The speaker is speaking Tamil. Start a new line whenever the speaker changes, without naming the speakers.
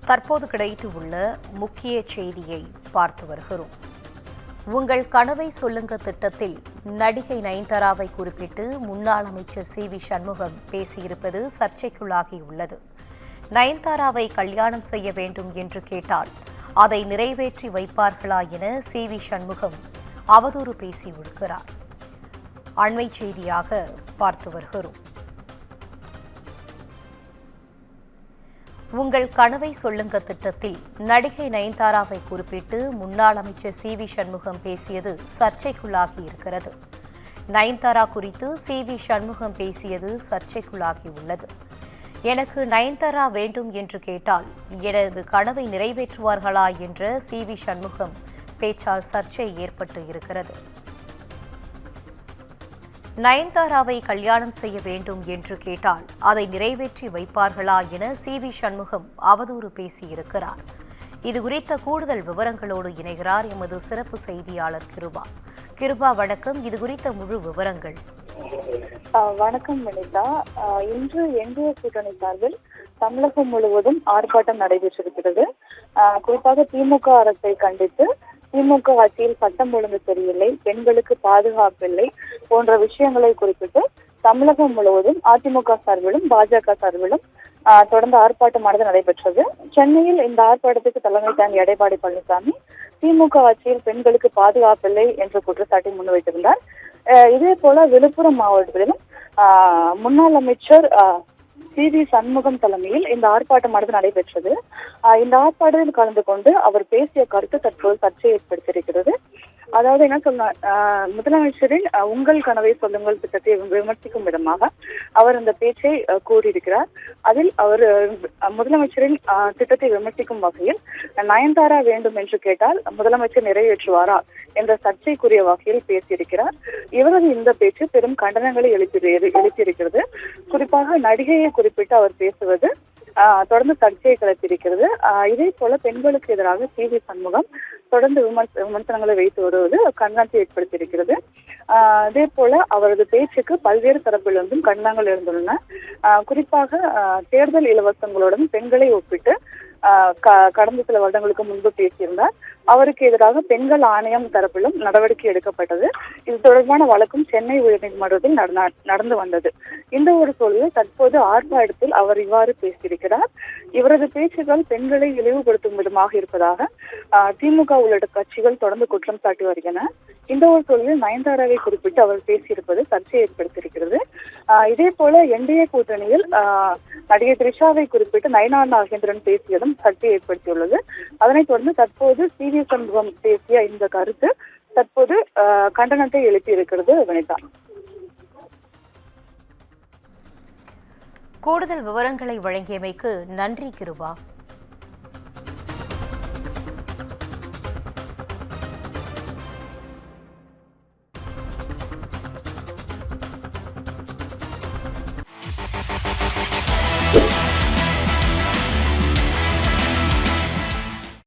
தற்போது கிடைத்துள்ள முக்கிய செய்தியை பார்த்து வருகிறோம். உங்கள் கனவை சொல்லுங்க திட்டத்தில் நடிகை நயன்தாராவை குறிப்பிட்டு முன்னாள் அமைச்சர் சி.வி. சண்முகம் பேசியிருப்பது சர்ச்சைக்குள்ளாகியுள்ளது. நயன்தாராவை கல்யாணம் செய்ய வேண்டும் என்று கேட்டால் அதை நிறைவேற்றி வைப்பார்களா என சி.வி. சண்முகம் அவதூறு பேசியிருக்கிறார். அண்மை செய்தியாக பார்த்து வருகிறோம். உங்கள் கனவை சொல்லுங்க திட்டத்தில் நடிகை நயன்தாராவை குறிப்பிட்டு முன்னாள் அமைச்சர் சி.வி. சண்முகம் பேசியது சர்ச்சைக்குள்ளாகி இருக்கிறது. நயன்தாரா குறித்து சி.வி. சண்முகம் பேசியது சர்ச்சைக்குள்ளாகியுள்ளது. எனக்கு நயன்தாரா வேண்டும் என்று கேட்டால் எனது கனவை நிறைவேற்றுவார்களா என்ற சி.வி. சண்முகம் பேச்சால் சர்ச்சை ஏற்பட்டு இருக்கிறது. நயன்தாராவை கல்யாணம் செய்ய வேண்டும் என்று கேட்டால் அதை நிறைவேற்றி வைப்பார்களா என சி.வி. சண்முகம் அவதூறு பேசியிருக்கிறார். இதுகுறித்த கூடுதல் விவரங்களோடு இணைகிறார் எமது சிறப்பு செய்தியாளர் கிருபா. கிருபா, வணக்கம். இதுகுறித்த முழு விவரங்கள்.
வணக்கம் வினிதா. இன்று என்டிஏ கூட்டணி சார்பில் தமிழகம் முழுவதும் ஆர்ப்பாட்டம் நடைபெற்றிருக்கிறது. குறிப்பாக திமுக அரசை கண்டித்து திமுக ஆட்சியில் சட்டம் ஒழுங்கு சரியில்லை, பெண்களுக்கு பாதுகாப்பில்லை போன்ற விஷயங்களை குறிப்பிட்டு தமிழகம் முழுவதும் அதிமுக சார்பிலும் பாஜக சார்பிலும் தொடர்ந்து ஆர்ப்பாட்டமானது நடைபெற்றது. சென்னையில் இந்த ஆர்ப்பாட்டத்துக்கு தலைமை தாங்கி எடப்பாடி பழனிசாமி திமுக ஆட்சியில் பெண்களுக்கு பாதுகாப்பில்லை என்ற குற்றச்சாட்டை முன்வைத்திருந்தார். இதே போல விழுப்புரம் மாவட்டத்திலும் முன்னாள் அமைச்சர் சி.வி. சண்முகம் தலைமையில் இந்த ஆர்ப்பாட்டமானது நடைபெற்றது. இந்த ஆர்ப்பாட்டத்தில் கலந்து கொண்டு அவர் பேசிய கருத்து தற்போது சர்ச்சையை ஏற்படுத்தியிருக்கிறது. அதாவது என்ன சொன்ன, முதலமைச்சரின் உங்கள் கனவை சொல்லுங்கள் திட்டத்தை விமர்சிக்கும் விதமாக அவர் அந்த பேச்சை கூறியிருக்கிறார். அதில் அவர் முதலமைச்சரின் திட்டத்தை விமர்சிக்கும் வகையில் நயன்தாரா வேண்டும் என்று கேட்டால் முதலமைச்சர் நிறைவேற்றுவாரா என்ற சர்ச்சைக்குரிய வகையில் பேசியிருக்கிறார். இவரது இந்த பேச்சு பெரும் கண்டனங்களை எழுப்பியிருக்கிறது. குறிப்பாக நடிகையை குறிப்பிட்டு அவர் பேசுவது தொடர்ந்து சர்ச்சையை கிளப்பியிருக்கிறது. இதே போல பெண்களுக்கு எதிராக சி.வி. சண்முகம் தொடர்ந்து விமர்சனங்களை வைத்து வருவது கண்டனத்தை ஏற்படுத்தியிருக்கிறது. அதே போல அவரது பேச்சுக்கு பல்வேறு தரப்பிலிருந்தும் கண்டனங்கள் இருந்துள்ளன. குறிப்பாக தேர்தல் இலவசங்களுடன் பெண்களை ஒப்பிட்டு கடந்த சில வருடங்களுக்கு முன்பு பேசியிருந்தார். அவருக்கு எதிராக பெண்கள் ஆணையம் தரப்பிலும் நடவடிக்கை எடுக்கப்பட்டது. இது தொடர்பான வழக்கும் சென்னை உயர்நீதிமன்றத்தில் நடந்து வந்தது. இந்த ஒரு சூழலில் தற்போது ஆர்ப்பாட்டத்தில் அவர் இவ்வாறு பேசியிருக்கிறார். இவரது பேச்சுகள் பெண்களை இழிவுபடுத்தும் விதமாக இருப்பதாக திமுக உள்ளிட்ட கட்சிகள் தொடர்ந்து குற்றம் சாட்டி வருகின்றன. இந்த ஒரு சூழலில் நயன்தாராவை குறிப்பிட்டு அவர் பேசியிருப்பது சர்ச்சையை ஏற்படுத்தியிருக்கிறது. இதே போல என்டிஏ கூட்டணியில் நடிகை த்ரிஷாவை குறிப்பிட்டு நயனார் நாகேந்திரன் பேசியதும் சர்ச்சையை ஏற்படுத்தியுள்ளது. அதனைத் தொடர்ந்து தற்போது சி.வி. சண்முகம் பேசிய இந்த கருத்து தற்போது கண்டனத்தை எழுப்பியிருக்கிறது. வனிதா,
கூடுதல் விவரங்களை வழங்கியமைக்கு நன்றி கிருபா.